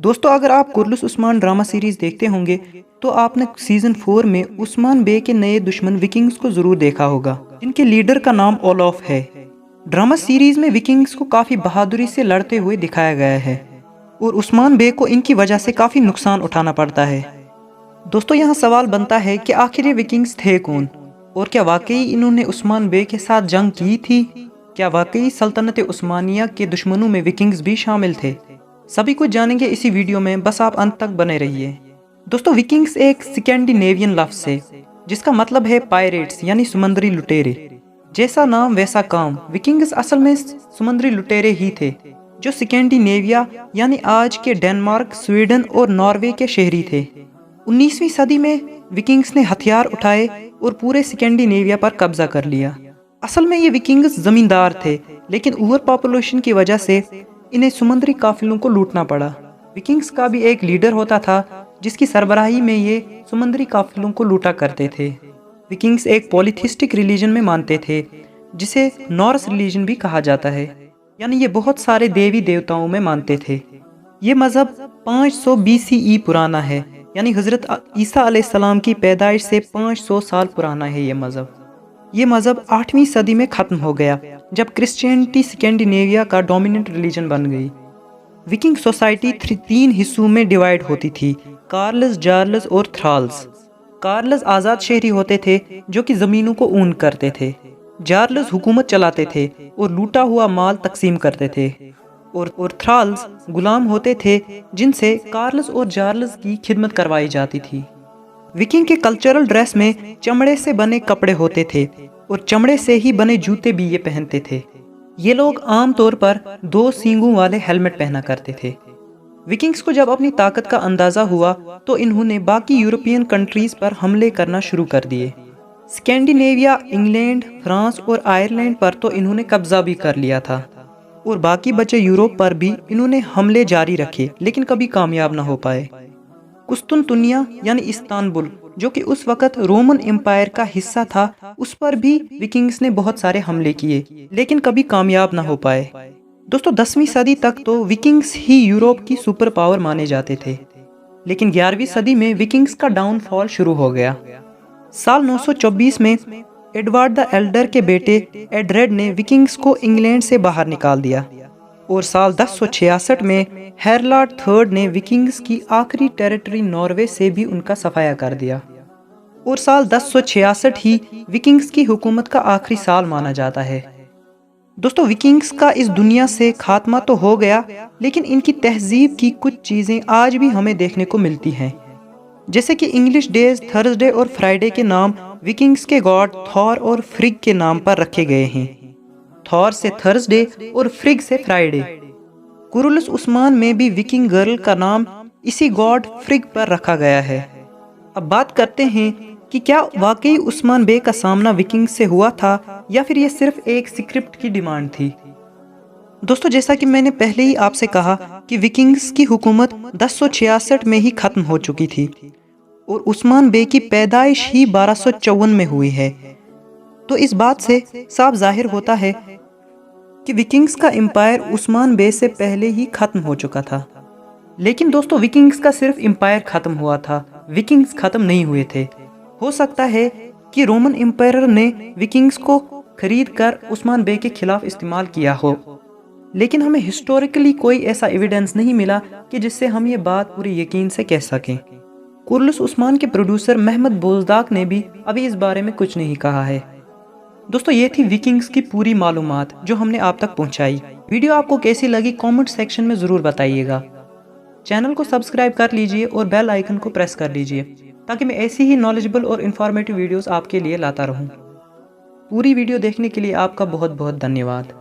دوستو اگر آپ قرلس عثمان ڈرامہ سیریز دیکھتے ہوں گے تو آپ نے سیزن 4 میں عثمان بے کے نئے دشمن وکنگز کو ضرور دیکھا ہوگا جن کے لیڈر کا نام اولوف ہے۔ ڈرامہ سیریز میں وکنگز کو کافی بہادری سے لڑتے ہوئے دکھایا گیا ہے اور عثمان بے کو ان کی وجہ سے کافی نقصان اٹھانا پڑتا ہے۔ دوستو یہاں سوال بنتا ہے کہ آخر یہ وکنگز تھے کون اور کیا واقعی انہوں نے عثمان بے کے ساتھ جنگ کی تھی؟ کیا واقعی سلطنت عثمانیہ کے دشمنوں میں وکنگز بھی شامل تھے؟ سبھی کچھ جانیں گے اسی ویڈیو میں، بس آپ انت تک بنے رہیے۔ دوستو وکنگز ایک سکینڈینیوین لفظ ہے جس کا مطلب ہے پائریٹس یعنی سمندری لٹیرے۔ جیسا نام ویسا کام، وکنگز اصل میں سمندری لٹیرے ہی تھے جو سکینڈینیویا یعنی آج کے ڈنمارک، سویڈن اور ناروے کے شہری تھے۔ 19ویں صدی میں وکنگز نے ہتھیار اٹھائے اور پورے سکینڈینیویا پر قبضہ کر لیا۔ اصل میں یہ وکنگز زمیندار تھے لیکن اوور پاپولیشن کی وجہ سے انہیں سمندری قافلوں کو لوٹنا پڑا۔ وکنگز کا بھی ایک لیڈر ہوتا تھا جس کی سربراہی میں یہ سمندری قافلوں کو لوٹا کرتے تھے۔ وکنگز ایک پولیتھیسٹک ریلیجن میں مانتے تھے جسے نورس ریلیجن بھی کہا جاتا ہے، یعنی یہ بہت سارے دیوی دیوتاؤں میں مانتے تھے۔ یہ مذہب 500 BCE پرانا ہے، یعنی حضرت عیسیٰ علیہ السلام کی پیدائش سے 500 سال پرانا ہے یہ مذہب 8ویں صدی میں ختم ہو گیا جب کرسچینٹی سکینڈینیویا کا ڈومیننٹ ریلیجن بن گئی۔ وکنگ سوسائٹی 3 حصوں میں ڈیوائیڈ ہوتی تھی: کارلز، جارلز اور تھرالز۔ کارلز آزاد شہری ہوتے تھے جو کہ زمینوں کو اون کرتے تھے۔ جارلز حکومت چلاتے تھے اور لوٹا ہوا مال تقسیم کرتے تھے، اور تھرالز غلام ہوتے تھے جن سے کارلز اور جارلز کی خدمت کروائی جاتی تھی۔ وکنگ کے کلچرل ڈریس میں چمڑے سے بنے کپڑے ہوتے تھے اور چمڑے سے ہی بنے جوتے بھی یہ پہنتے تھے۔ یہ لوگ عام طور پر 2 سینگوں والے ہیلمٹ پہنا کرتے تھے۔ وکنگز کو جب اپنی طاقت کا اندازہ ہوا تو انہوں نے باقی یورپین کنٹریز پر حملے کرنا شروع کر دیے۔ سکینڈینیویا، انگلینڈ، فرانس اور آئرلینڈ پر تو انہوں نے قبضہ بھی کر لیا تھا اور باقی بچے یورپ پر بھی انہوں نے حملے جاری رکھے لیکن کبھی کامیاب نہ ہو پائے۔ قسطنطنیہ یعنی استنبول جو کہ اس وقت رومن امپائر کا حصہ تھا، اس پر بھی وکنگز نے بہت سارے حملے کیے لیکن کبھی کامیاب نہ ہو پائے۔ دوستو 10ویں صدی تک تو وکنگز ہی یورپ کی سپر پاور مانے جاتے تھے، لیکن 11ویں صدی میں وکنگز کا ڈاؤن فال شروع ہو گیا۔ سال 924 میں ایڈورڈ دا ایلڈر کے بیٹے ایڈریڈ نے وکنگز کو انگلینڈ سے باہر نکال دیا، اور سال 1066 میں ہیرلارڈ تھرڈ نے وکنگز کی آخری ٹیریٹری ناروے سے بھی ان کا صفایا کر دیا، اور سال 1066 ہی وکنگز کی حکومت کا آخری سال مانا جاتا ہے۔ دوستو وکنگز کا اس دنیا سے خاتمہ تو ہو گیا لیکن ان کی تہذیب کی کچھ چیزیں آج بھی ہمیں دیکھنے کو ملتی ہیں، جیسے کہ انگلش ڈیز تھرسڈے اور فرائیڈے کے نام وکنگز کے گاڈ تھور اور فرگ کے نام پر رکھے گئے ہیں۔ تھور سے تھرسڈے اور فرگ سے فرائیڈے۔ قرلس عثمان میں بھی وکنگ گرل کا نام اسی گاڈ فرگ پر رکھا گیا ہے۔ اب بات کرتے ہیں کہ کیا واقعی عثمان بے کا سامنا وکنگ سے ہوا تھا یا پھر یہ صرف ایک سکرپٹ کی ڈیمانڈ تھی؟ دوستو جیسا کہ میں نے پہلے ہی آپ سے کہا کہ وکنگز کی حکومت 1066 میں ہی ختم ہو چکی تھی اور عثمان بے کی پیدائش ہی 1254 میں ہوئی ہے، تو اس بات سے صاف ظاہر ہوتا ہے کہ وکنگز کا امپائر عثمان بے سے پہلے ہی ختم ہو چکا تھا۔ لیکن دوستو وکنگز کا صرف امپائر ختم ہوا تھا، وکنگز ختم نہیں ہوئے تھے۔ ہو سکتا ہے کہ رومن امپائر نے وکنگز کو خرید کر عثمان بے کے خلاف استعمال کیا ہو، لیکن ہمیں ہسٹوریکلی کوئی ایسا ایویڈنس نہیں ملا کہ جس سے ہم یہ بات پوری یقین سے کہہ سکیں۔ قرلس عثمان کے پروڈیوسر محمد بوزداق نے بھی ابھی اس بارے میں کچھ نہیں کہا ہے۔ دوستو یہ تھی وکنگز کی پوری معلومات جو ہم نے آپ تک پہنچائی۔ ویڈیو آپ کو کیسی لگی کامنٹ سیکشن میں ضرور بتائیے گا۔ چینل کو سبسکرائب کر لیجئے اور بیل آئیکن کو پریس کر لیجئے تاکہ میں ایسی ہی نالجبل اور انفارمیٹیو ویڈیوز آپ کے لیے لاتا رہوں۔ پوری ویڈیو دیکھنے کے لیے آپ کا بہت بہت دھنیہ واد۔